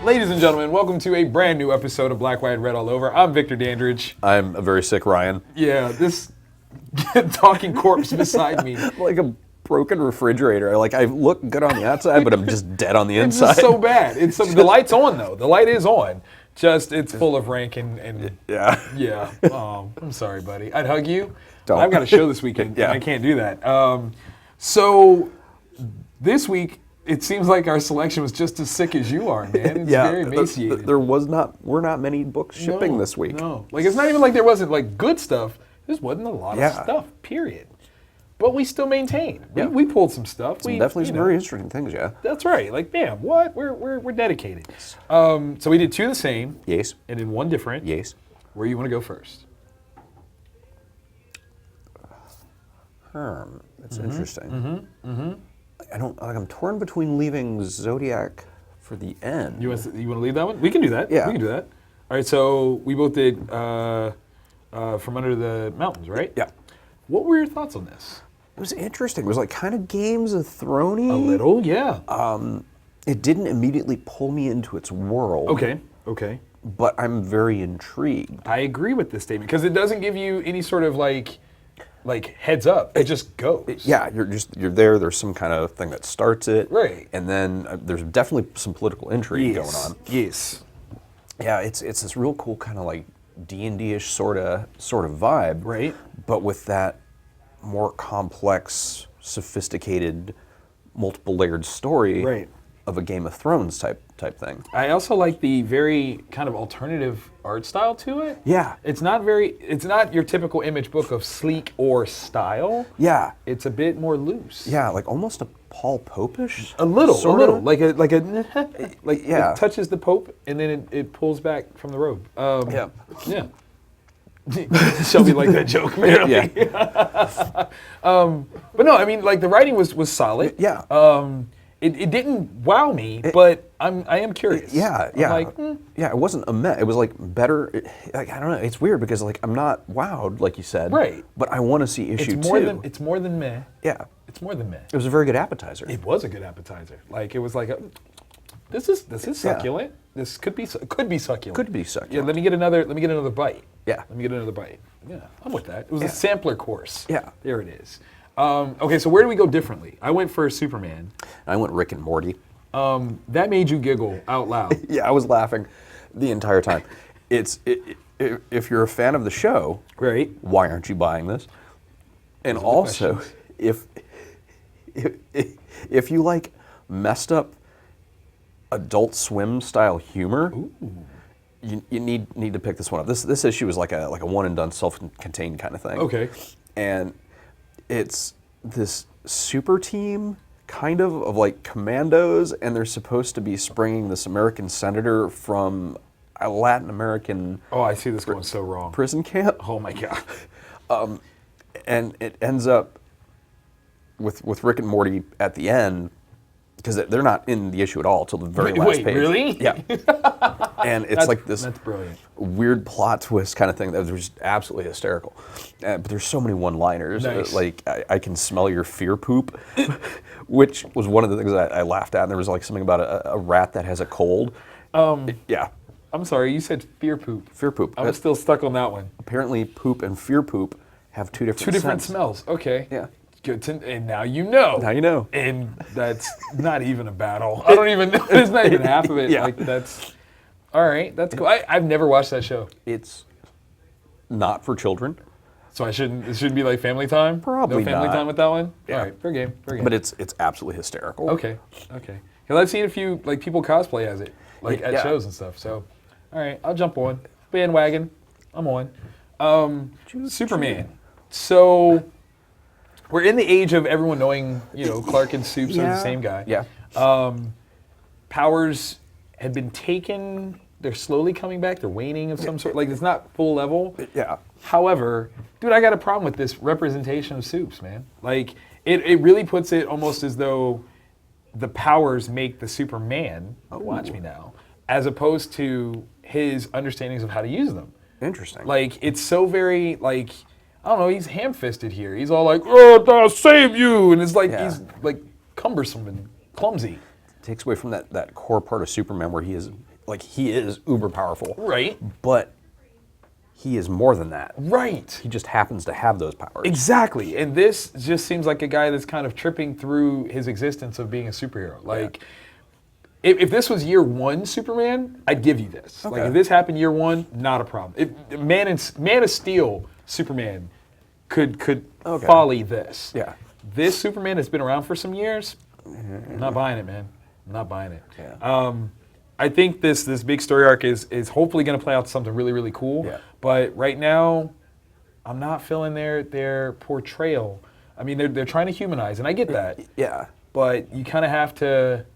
Ladies and gentlemen, welcome to a brand new episode of Black, White, Red All Over. I'm Victor Dandridge. I'm a very sick Ryan. Yeah, this talking corpse beside me. Like a broken refrigerator. I look good on the outside, but I'm just dead on the inside. It's just so bad. The light's on though. The light is on. Just it's full of rank and yeah. Oh, I'm sorry, buddy. I'd hug you. Don't. I've got a show this weekend. Yeah. And I can't do that. So this week. It seems like our selection was just as sick as you are, man. It's very emaciated. We're not many books shipping this week. No, it's not even like there wasn't like good stuff. There just wasn't a lot of stuff, period. But we still maintained. Yeah. We pulled some stuff. Definitely some very interesting things, yeah. That's right. Like, bam, what? We're dedicated. So we did two the same. Yes. And then one different. Yes. Where you want to go first? That's interesting. I'm torn between leaving Zodiac for the end. You want to leave that one? We can do that. Yeah. We can do that. All right, so we both did From Under the Mountains, right? Yeah. What were your thoughts on this? It was interesting. It was like kind of Games of Thrones-y. A little, yeah. It didn't immediately pull me into its world. Okay. But I'm very intrigued. I agree with this statement because it doesn't give you any sort of like heads up. It just goes. Yeah, you're there. There's some kind of thing that starts it, right? And then there's definitely some political intrigue going on. Yes. Yeah, it's this real cool kind of like D&D-ish sort of vibe, right? But with that more complex, sophisticated, multiple layered story, right, of a Game of Thrones type thing. I also like the very kind of alternative art style to it. Yeah. It's not your typical image book of sleek or style. Yeah. It's a bit more loose. Yeah, like almost a Paul Pope-ish. A little. Like yeah. It touches the Pope and then it pulls back from the robe. Yeah. Shelby liked that joke, man. Yeah. But no, I mean, like the writing was solid. Yeah. It didn't wow me, but I am curious. Yeah. Yeah, it wasn't a meh. It was like better. I don't know. It's weird because like I'm not wowed, like you said. Right. But I want to see issue two. It's more than meh. Yeah. It's more than meh. It was a very good appetizer. It was a good appetizer. Like it was like this is succulent. Yeah. This could be succulent. Could be succulent. Yeah. Let me get another bite. Yeah. Let me get another bite. Yeah. I'm with that. It was a sampler course. Yeah. There it is. Okay, so where do we go differently? I went for Superman. I went Rick and Morty. That made you giggle out loud. Yeah, I was laughing the entire time. If you're a fan of the show, right? Why aren't you buying this? And also, if you like messed up Adult Swim style humor, you need to pick this one up. This issue is like a one and done, self-contained kind of thing. Okay. And it's this super team kind of like commandos, and they're supposed to be springing this American senator from a Latin American I see this going so wrong. Prison camp. Oh my God. And it ends up with Rick and Morty at the end, because they're not in the issue at all till the very last page. Really? Yeah. And it's like this that's brilliant. Weird plot twist kind of thing that was just absolutely hysterical. But there's so many one-liners. Nice. Like, I can smell your fear poop, which was one of the things that I laughed at. And there was like something about a rat that has a cold. Yeah. I'm sorry, you said fear poop. Fear poop. I'm still stuck on that one. Apparently, poop and fear poop have two different smells. Okay. Yeah. Good to, and now you know. Now you know. And that's not even a battle. I don't even know. It's not even half of it. Yeah. Like that's all right. That's cool. I've never watched that show. It's not for children. So it shouldn't be like Family Time? Probably no family not. time with that one? Yeah. All right, fair game. But it's absolutely hysterical. Okay. Because I've seen a few like people cosplay as it, like at shows and stuff. So, all right, I'll jump on bandwagon. I'm on. Superman. So we're in the age of everyone knowing, Clark and Supes are the same guy. Yeah. Powers had been taken. They're slowly coming back. They're waning of some sort. Like, it's not full level. Yeah. However, dude, I got a problem with this representation of Supes, man. Like, it really puts it almost as though the powers make the Superman, watch me now, as opposed to his understandings of how to use them. Interesting. Like, it's so very, like, I don't know, he's ham-fisted here. He's all like, oh, I'll save you. And it's like, he's like cumbersome and clumsy. It takes away from that core part of Superman where he is like he is uber powerful. Right. But he is more than that. Right. He just happens to have those powers. Exactly. And this just seems like a guy that's kind of tripping through his existence of being a superhero. Like, if this was year one Superman, I'd give you this. Okay. Like, if this happened year one, not a problem. If Man of Steel Superman could folly this. Yeah. This Superman has been around for some years. I'm not buying it, man. I'm not buying it. Yeah. I think this big story arc is hopefully going to play out to something really, really cool. Yeah. But right now, I'm not feeling their portrayal. I mean, they're trying to humanize, and I get that. Yeah. But you kind of have to.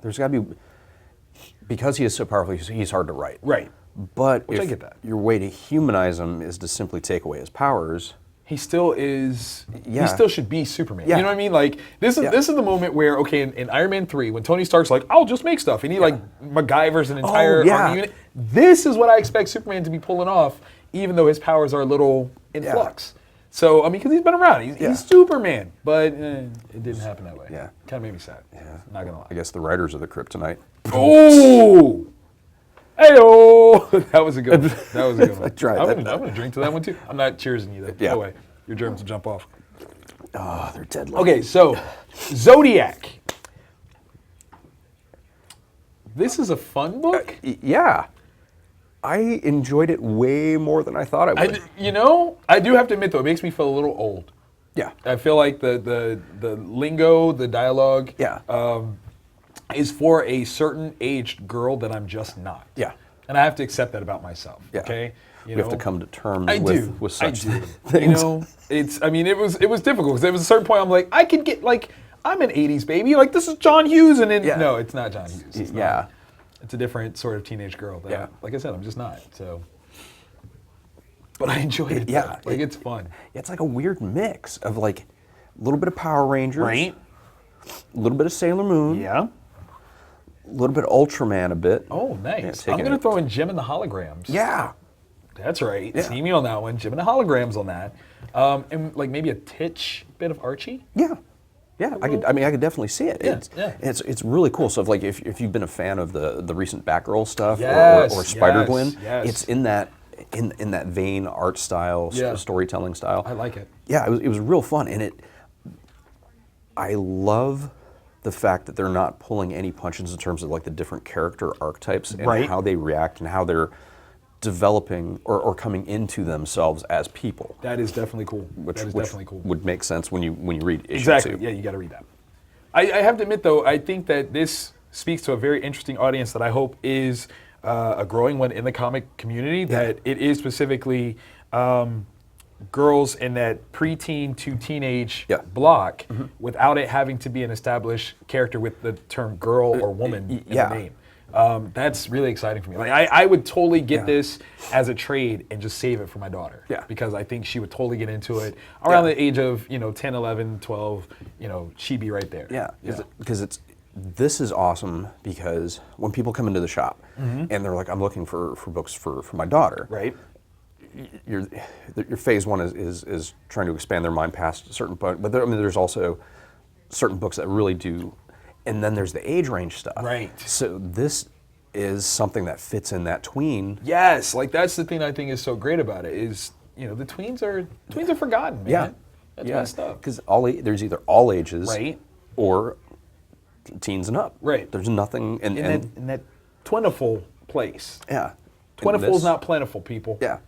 There's got to be, because he is so powerful, he's hard to write. Right. But Which if I get that. your way to humanize him is to simply take away his powers. He still is. Yeah. He still should be Superman. Yeah. You know what I mean? Like this is the moment where in Iron Man 3 when Tony Stark's like, I'll just make stuff, and he like MacGyver's an entire army unit. This is what I expect Superman to be pulling off, even though his powers are a little in flux. So I mean, because he's been around, he's Superman, but it didn't happen that way. Yeah. Kind of made me sad. Yeah. Not gonna lie. I guess the writers of the Kryptonite. Oh. Hey-oh! That was a good one. That was a good one. I tried I'm that. gonna drink to that one too. I'm not cheersing you though. Yeah. No way. Your germs will jump off. Oh, they're deadly. Okay, so Zodiac. This is a fun book. Yeah. I enjoyed it way more than I thought I would. I do have to admit though, it makes me feel a little old. Yeah. I feel like the lingo, the dialogue, is for a certain aged girl that I'm just not. Yeah. And I have to accept that about myself. Yeah. Okay. We have to come to terms with such I do. things. It was difficult because there was a certain point I'm like, I could get like, I'm an 80s baby, like this is John Hughes, and then no, it's not John Hughes. It's not. It's a different sort of teenage girl that, like I said, I'm just not. So, but I enjoy it. Yeah. Like it's fun. It's like a weird mix of like a little bit of Power Rangers. Right. A little bit of Sailor Moon. Yeah. A little bit of Ultraman a bit. Oh, nice. Yeah, I'm going to throw in Jim and the Holograms. Yeah. That's right. Yeah. See me on that one. Jim and the Holograms on that. And like maybe a titch bit of Archie. Yeah. Yeah, I could definitely see it. It's really cool. So if you've been a fan of the recent Batgirl stuff or Spider-Gwen, it's in that vein, art style, storytelling style. I like it. Yeah, it was real fun, and I love the fact that they're not pulling any punches in terms of like the different character archetypes and how they react and how they're developing or coming into themselves as people. That is definitely cool. Definitely cool. Would make sense when you read issue Exactly. 2. Yeah, you got to read that. I have to admit though, I think that this speaks to a very interesting audience that I hope is a growing one in the comic community. That it is specifically girls in that preteen to teenage block, without it having to be an established character with the term girl or woman in the name. That's really exciting for me. Like I would totally get this as a trade and just save it for my daughter. Yeah. Because I think she would totally get into it around the age of 10, 11, 12. She'd be right there. Yeah. Because this is awesome because when people come into the shop and they're like, I'm looking for books for my daughter. Right. Your phase one is trying to expand their mind past a certain point, but there's also certain books that really do. And then there's the age range stuff. Right. So this is something that fits in that tween. Yes, like that's the thing I think is so great about it is, the tweens are forgotten, man. Yeah. That's messed up. Because there's either all ages or teens and up. Right. There's nothing in that plentiful place. Yeah. Plentiful is not plentiful, people. Yeah.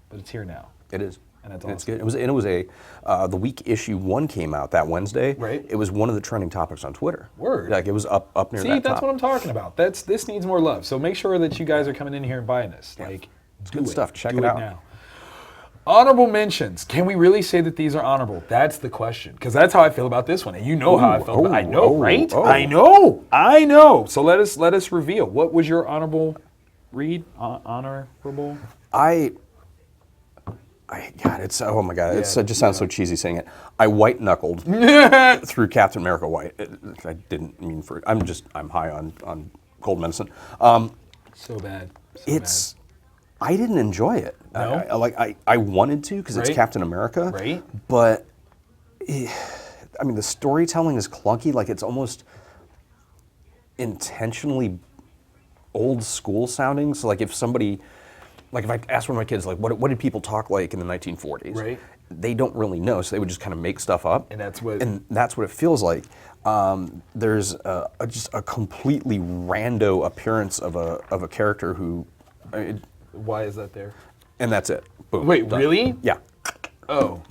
But it's here now. It is. And that's and awesome. It's good. It was the week issue 1 came out that Wednesday. Right. It was one of the trending topics on Twitter. Word. Like it was up near that top. See, that's what I'm talking about. This needs more love. So make sure that you guys are coming in here and buying this. Yeah. Like, it's good stuff. Check it out now. Honorable mentions. Can we really say that these are honorable? That's the question. Because that's how I feel about this one. And you know how I feel about it. I know, right? I know. So let us reveal. What was your honorable read? Honorable? God, it's oh my God! It just sounds so cheesy saying it. I white knuckled through Captain America White. I didn't mean for. I'm high on cold medicine. So bad. I didn't enjoy it. No? I wanted to because it's Captain America. Right. But the storytelling is clunky. Like it's almost intentionally old school sounding. So like if somebody, like if I asked one of my kids, like what did people talk like in the 1940s? Right. They don't really know, so they would just kind of make stuff up. And that's what it feels like. There's just a completely rando appearance of a character who. Why is that there? And that's it. Boom. Wait, done. really? Yeah. Oh.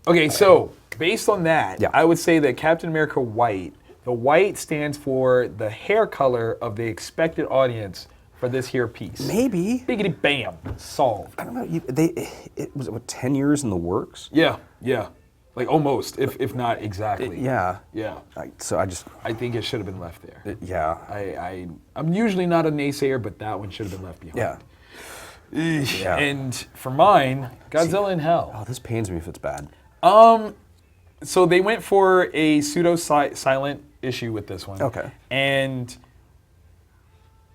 Okay, so based on that, Yeah. I would say that Captain America White, the white stands for the hair color of the expected audience for this here piece. Maybe. Biggity bam, solved. I don't know. It was 10 years in the works. Yeah, yeah, like almost, if not exactly. Yeah. Yeah. I think it should have been left there. Yeah. I'm usually not a naysayer, but that one should have been left behind. Yeah. Yeah. And for mine, Godzilla in Hell. Oh, this pains me if it's bad. So they went for a pseudo-silent issue with this one. Okay. And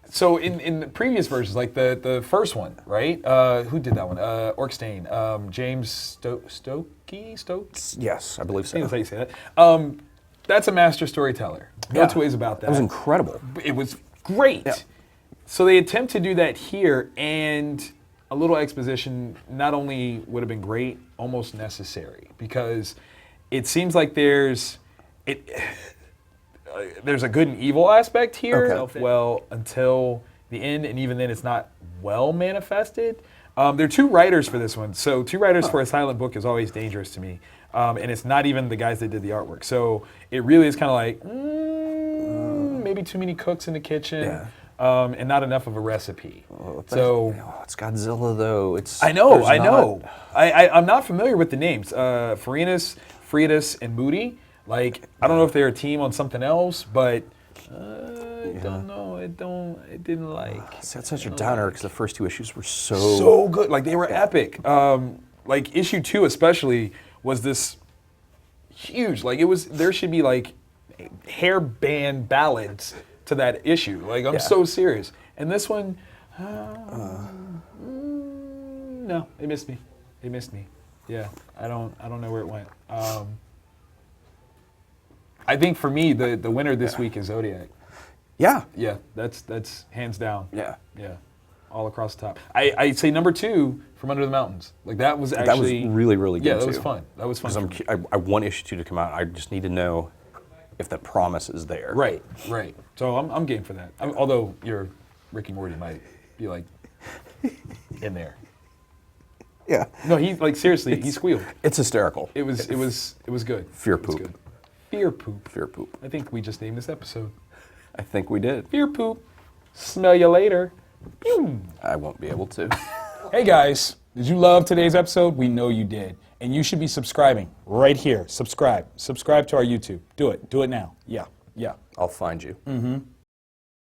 so in the previous versions, like the first one, right? Who did that one? Orkstein. James Stokes? Yes, I believe I so. think that's how you say that. That's a master storyteller. No two ways about that. That was incredible. It was great. Yeah. So they attempt to do that here, and a little exposition not only would have been great, almost necessary, because it seems like there's a good and evil aspect here. Okay. Well, until the end, and even then, it's not well manifested. There are two writers for this one, so two writers for a silent book is always dangerous to me, and it's not even the guys that did the artwork. So it really is kind of like maybe too many cooks in the kitchen. Yeah. And not enough of a recipe. It's Godzilla though. I know. I'm not familiar with the names. Farinas, Freitas, and Moody. Like, I don't know if they're a team on something else, but I don't know. It didn't like. That's such a downer because the first two issues were so so good. Like, they were epic. Like issue 2 especially was this huge. Like, there should be like hair band ballads to that issue. Like, I'm so serious. And this one, no, it missed me. It missed me. Yeah, I don't know where it went. I think for me, the winner this week is Zodiac. Yeah. Yeah, that's hands down. Yeah. Yeah, all across the top. I'd say number 2 from Under the Mountains. Like, that was actually really, really good. Yeah, that too. was fun. That was fun. Because I want issue 2 to come out. I just need to know if that promise is there. Right. So I'm game for that. Although your Ricky Morty might be like in there. Yeah. No, he like seriously, he squealed. It's hysterical. It was good. Fear It was poop. good. Fear poop. Fear poop. I think we just named this episode. I think we did. Fear poop. Smell you later. Pew. I won't be able to. Hey guys, did you love today's episode? We know you did. And you should be subscribing right here. Subscribe to our YouTube. Do it now. Yeah. I'll find you.